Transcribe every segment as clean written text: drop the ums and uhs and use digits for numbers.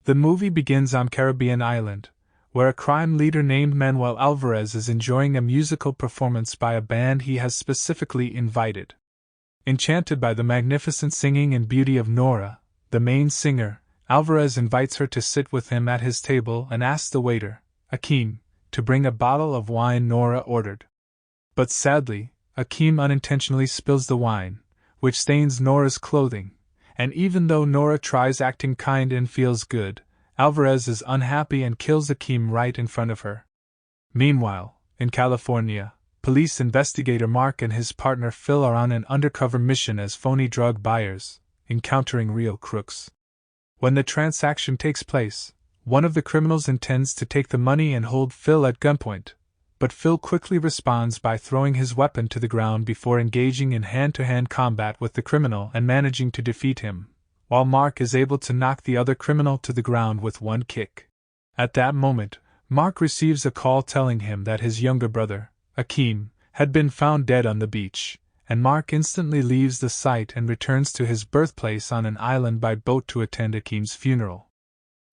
The movie begins on Caribbean island, where a crime leader named Manuel Alvarez is enjoying a musical performance by a band he has specifically invited. Enchanted by the magnificent singing and beauty of Nora, the main singer, Alvarez invites her to sit with him at his table and asks the waiter, Akeem, to bring a bottle of wine Nora ordered. But sadly, Akeem unintentionally spills the wine, which stains Nora's clothing, and even though Nora tries acting kind and feels good, Alvarez is unhappy and kills Akeem right in front of her. Meanwhile, in California, police investigator Mark and his partner Phil are on an undercover mission as phony drug buyers, encountering real crooks. When the transaction takes place, one of the criminals intends to take the money and hold Phil at gunpoint, but Phil quickly responds by throwing his weapon to the ground before engaging in hand-to-hand combat with the criminal and managing to defeat him, while Mark is able to knock the other criminal to the ground with one kick. At that moment, Mark receives a call telling him that his younger brother, Akeem, had been found dead on the beach, and Mark instantly leaves the site and returns to his birthplace on an island by boat to attend Akeem's funeral.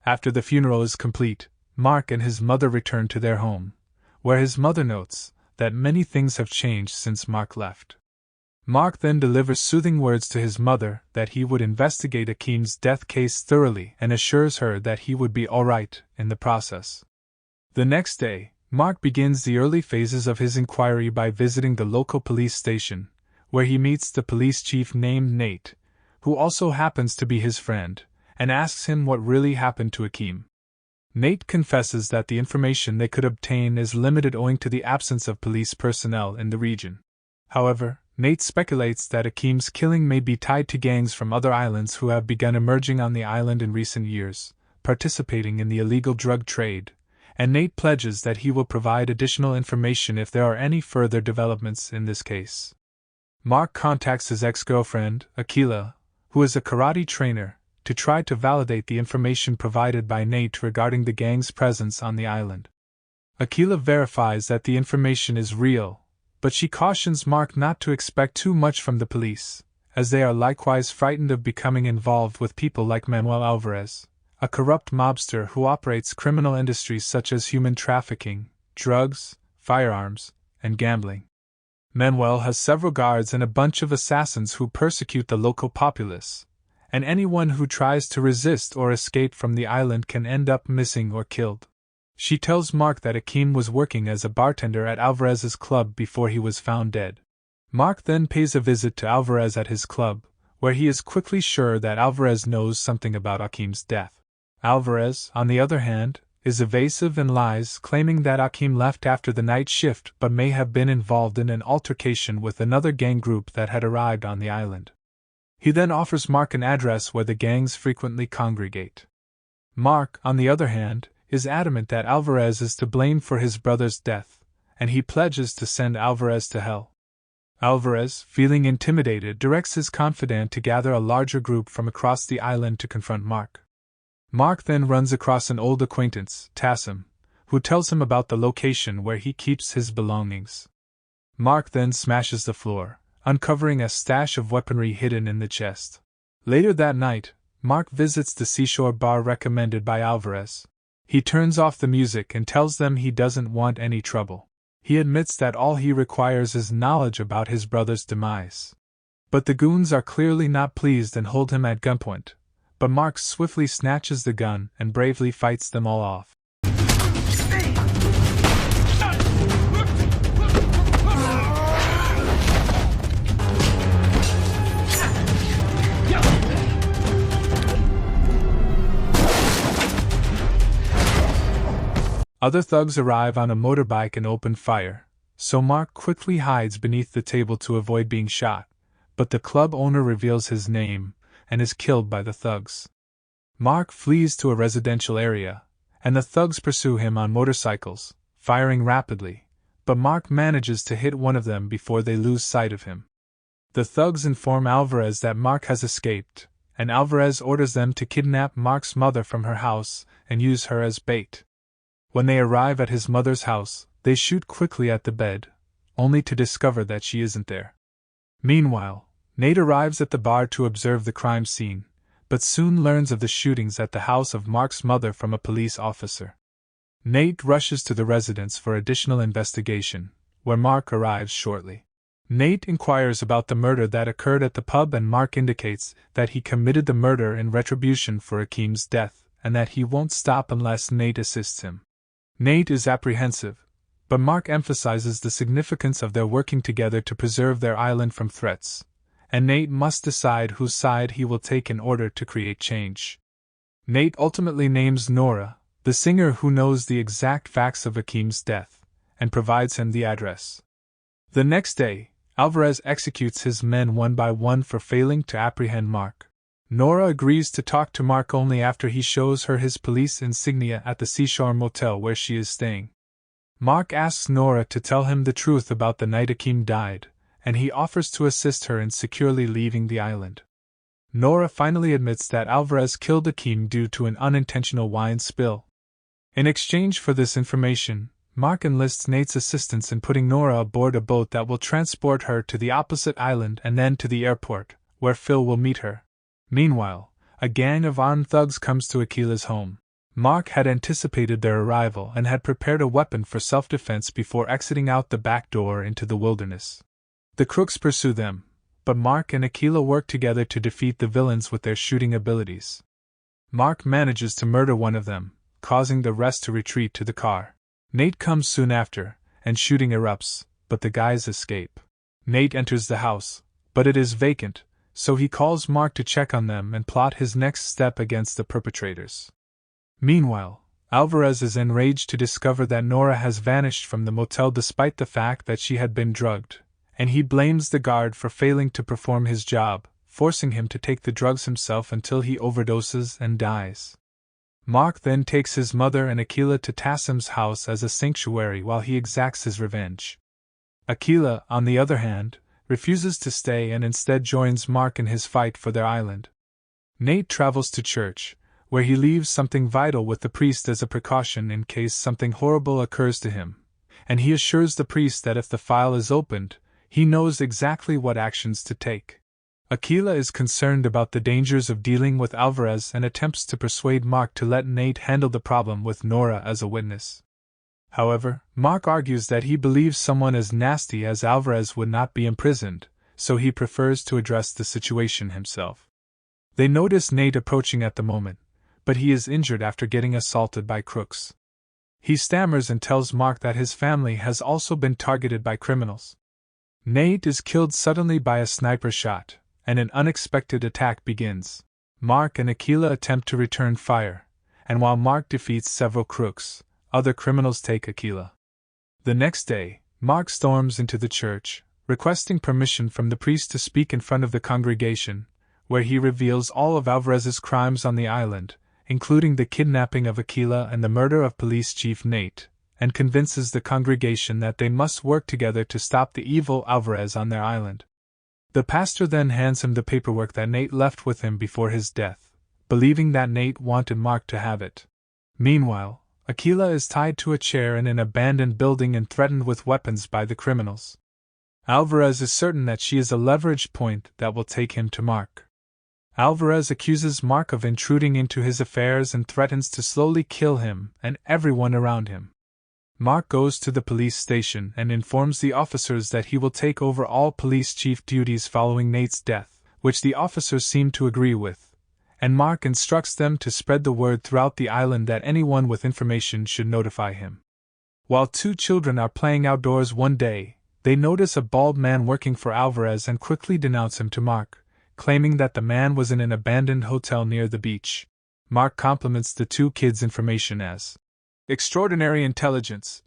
After the funeral is complete, Mark and his mother return to their home, where his mother notes that many things have changed since Mark left. Mark then delivers soothing words to his mother that he would investigate Akeem's death case thoroughly and assures her that he would be alright in the process. The next day, Mark begins the early phases of his inquiry by visiting the local police station, where he meets the police chief named Nate, who also happens to be his friend, and asks him what really happened to Akeem. Nate confesses that the information they could obtain is limited owing to the absence of police personnel in the region. However, Nate speculates that Akeem's killing may be tied to gangs from other islands who have begun emerging on the island in recent years, participating in the illegal drug trade, and Nate pledges that he will provide additional information if there are any further developments in this case. Mark contacts his ex-girlfriend, Akila, who is a karate trainer, to try to validate the information provided by Nate regarding the gang's presence on the island. Akila verifies that the information is real, but she cautions Mark not to expect too much from the police, as they are likewise frightened of becoming involved with people like Manuel Alvarez, a corrupt mobster who operates criminal industries such as human trafficking, drugs, firearms, and gambling. Manuel has several guards and a bunch of assassins who persecute the local populace, and anyone who tries to resist or escape from the island can end up missing or killed. She tells Mark that Akeem was working as a bartender at Alvarez's club before he was found dead. Mark then pays a visit to Alvarez at his club, where he is quickly sure that Alvarez knows something about Akeem's death. Alvarez, on the other hand, is evasive and lies, claiming that Akeem left after the night shift but may have been involved in an altercation with another gang group that had arrived on the island. He then offers Mark an address where the gangs frequently congregate. Mark, on the other hand, is adamant that Alvarez is to blame for his brother's death, and he pledges to send Alvarez to hell. Alvarez, feeling intimidated, directs his confidant to gather a larger group from across the island to confront Mark. Mark then runs across an old acquaintance, Tassim, who tells him about the location where he keeps his belongings. Mark then smashes the floor, uncovering a stash of weaponry hidden in the chest. Later that night, Mark visits the seashore bar recommended by Alvarez. He turns off the music and tells them he doesn't want any trouble. He admits that all he requires is knowledge about his brother's demise. But the goons are clearly not pleased and hold him at gunpoint, but Mark swiftly snatches the gun and bravely fights them all off. Other thugs arrive on a motorbike and open fire, so Mark quickly hides beneath the table to avoid being shot, but the club owner reveals his name and is killed by the thugs. Mark flees to a residential area, and the thugs pursue him on motorcycles, firing rapidly, but Mark manages to hit one of them before they lose sight of him. The thugs inform Alvarez that Mark has escaped, and Alvarez orders them to kidnap Mark's mother from her house and use her as bait. When they arrive at his mother's house, they shoot quickly at the bed, only to discover that she isn't there. Meanwhile, Nate arrives at the bar to observe the crime scene, but soon learns of the shootings at the house of Mark's mother from a police officer. Nate rushes to the residence for additional investigation, where Mark arrives shortly. Nate inquires about the murder that occurred at the pub, and Mark indicates that he committed the murder in retribution for Akeem's death, and that he won't stop unless Nate assists him. Nate is apprehensive, but Mark emphasizes the significance of their working together to preserve their island from threats, and Nate must decide whose side he will take in order to create change. Nate ultimately names Nora, the singer who knows the exact facts of Akeem's death, and provides him the address. The next day, Alvarez executes his men one by one for failing to apprehend Mark. Nora agrees to talk to Mark only after he shows her his police insignia at the Seashore Motel where she is staying. Mark asks Nora to tell him the truth about the night Akeem died, and he offers to assist her in securely leaving the island. Nora finally admits that Alvarez killed Akeem due to an unintentional wine spill. In exchange for this information, Mark enlists Nate's assistance in putting Nora aboard a boat that will transport her to the opposite island and then to the airport, where Phil will meet her. Meanwhile, a gang of armed thugs comes to Akila's home. Mark had anticipated their arrival and had prepared a weapon for self-defense before exiting out the back door into the wilderness. The crooks pursue them, but Mark and Akila work together to defeat the villains with their shooting abilities. Mark manages to murder one of them, causing the rest to retreat to the car. Nate comes soon after, and shooting erupts, but the guys escape. Nate enters the house, but it is vacant, so he calls Mark to check on them and plot his next step against the perpetrators. Meanwhile, Alvarez is enraged to discover that Nora has vanished from the motel despite the fact that she had been drugged, and he blames the guard for failing to perform his job, forcing him to take the drugs himself until he overdoses and dies. Mark then takes his mother and Akila to Tassim's house as a sanctuary while he exacts his revenge. Akila, on the other hand, refuses to stay and instead joins Mark in his fight for their island. Nate travels to church, where he leaves something vital with the priest as a precaution in case something horrible occurs to him, and he assures the priest that if the file is opened, he knows exactly what actions to take. Akila is concerned about the dangers of dealing with Alvarez and attempts to persuade Mark to let Nate handle the problem with Nora as a witness. However, Mark argues that he believes someone as nasty as Alvarez would not be imprisoned, so he prefers to address the situation himself. They notice Nate approaching at the moment, but he is injured after getting assaulted by crooks. He stammers and tells Mark that his family has also been targeted by criminals. Nate is killed suddenly by a sniper shot, and an unexpected attack begins. Mark and Akila attempt to return fire, and while Mark defeats several crooks, other criminals take Akila. The next day, Mark storms into the church, requesting permission from the priest to speak in front of the congregation, where he reveals all of Alvarez's crimes on the island, including the kidnapping of Akila and the murder of police chief Nate, and convinces the congregation that they must work together to stop the evil Alvarez on their island. The pastor then hands him the paperwork that Nate left with him before his death, believing that Nate wanted Mark to have it. Meanwhile, Akila is tied to a chair in an abandoned building and threatened with weapons by the criminals. Alvarez is certain that she is a leverage point that will take him to Mark. Alvarez accuses Mark of intruding into his affairs and threatens to slowly kill him and everyone around him. Mark goes to the police station and informs the officers that he will take over all police chief duties following Nate's death, which the officers seem to agree with, and Mark instructs them to spread the word throughout the island that anyone with information should notify him. While two children are playing outdoors one day, they notice a bald man working for Alvarez and quickly denounce him to Mark, claiming that the man was in an abandoned hotel near the beach. Mark compliments the two kids' information as extraordinary intelligence,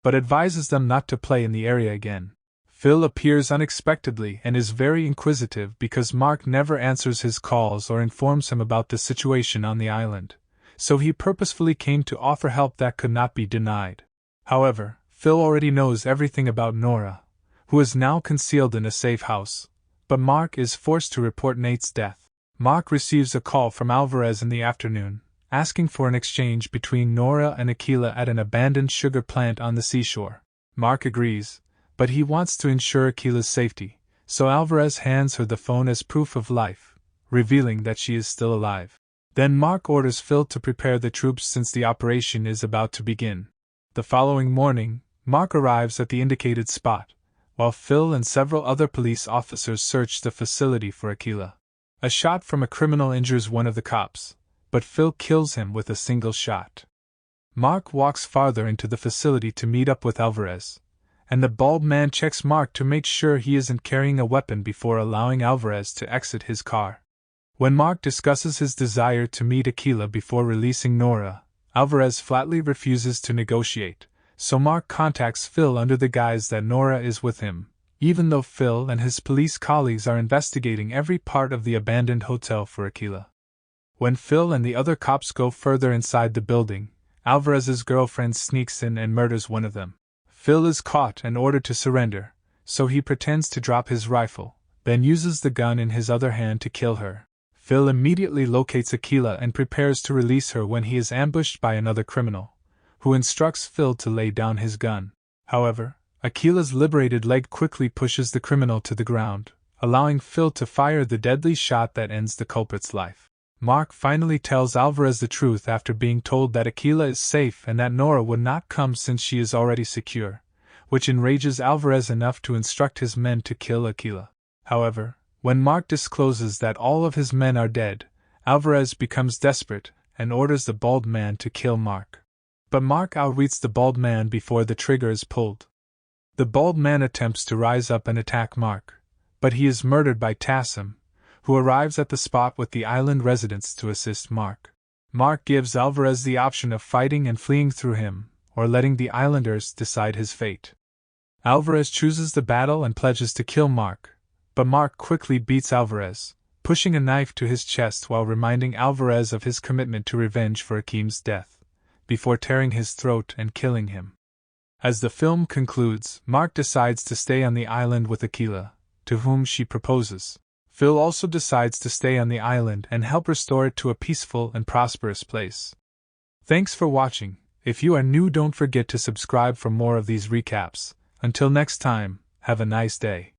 but advises them not to play in the area again. Phil appears unexpectedly and is very inquisitive because Mark never answers his calls or informs him about the situation on the island, so he purposefully came to offer help that could not be denied. However, Phil already knows everything about Nora, who is now concealed in a safe house, but Mark is forced to report Nate's death. Mark receives a call from Alvarez in the afternoon, asking for an exchange between Nora and Akila at an abandoned sugar plant on the seashore. Mark agrees, but he wants to ensure Akila's safety, so Alvarez hands her the phone as proof of life, revealing that she is still alive. Then Mark orders Phil to prepare the troops since the operation is about to begin. The following morning, Mark arrives at the indicated spot, while Phil and several other police officers search the facility for Aquila. A shot from a criminal injures one of the cops, but Phil kills him with a single shot. Mark walks farther into the facility to meet up with Alvarez, and the bald man checks Mark to make sure he isn't carrying a weapon before allowing Alvarez to exit his car. When Mark discusses his desire to meet Aquila before releasing Nora, Alvarez flatly refuses to negotiate, so Mark contacts Phil under the guise that Nora is with him, even though Phil and his police colleagues are investigating every part of the abandoned hotel for Aquila. When Phil and the other cops go further inside the building, Alvarez's girlfriend sneaks in and murders one of them. Phil is caught and ordered to surrender, so he pretends to drop his rifle, then uses the gun in his other hand to kill her. Phil immediately locates Aquila and prepares to release her when he is ambushed by another criminal, who instructs Phil to lay down his gun. However, Aquila's liberated leg quickly pushes the criminal to the ground, allowing Phil to fire the deadly shot that ends the culprit's life. Mark finally tells Alvarez the truth after being told that Aquila is safe and that Nora would not come since she is already secure, which enrages Alvarez enough to instruct his men to kill Aquila. However, when Mark discloses that all of his men are dead, Alvarez becomes desperate and orders the bald man to kill Mark. But Mark outwits the bald man before the trigger is pulled. The bald man attempts to rise up and attack Mark, but he is murdered by Tassim, who arrives at the spot with the island residents to assist Mark. Mark gives Alvarez the option of fighting and fleeing through him, or letting the islanders decide his fate. Alvarez chooses the battle and pledges to kill Mark, but Mark quickly beats Alvarez, pushing a knife to his chest while reminding Alvarez of his commitment to revenge for Akeem's death, before tearing his throat and killing him. As the film concludes, Mark decides to stay on the island with Aquila, to whom she proposes. Phil also decides to stay on the island and help restore it to a peaceful and prosperous place. Thanks for watching. If you are new, don't forget to subscribe for more of these recaps. Until next time, have a nice day.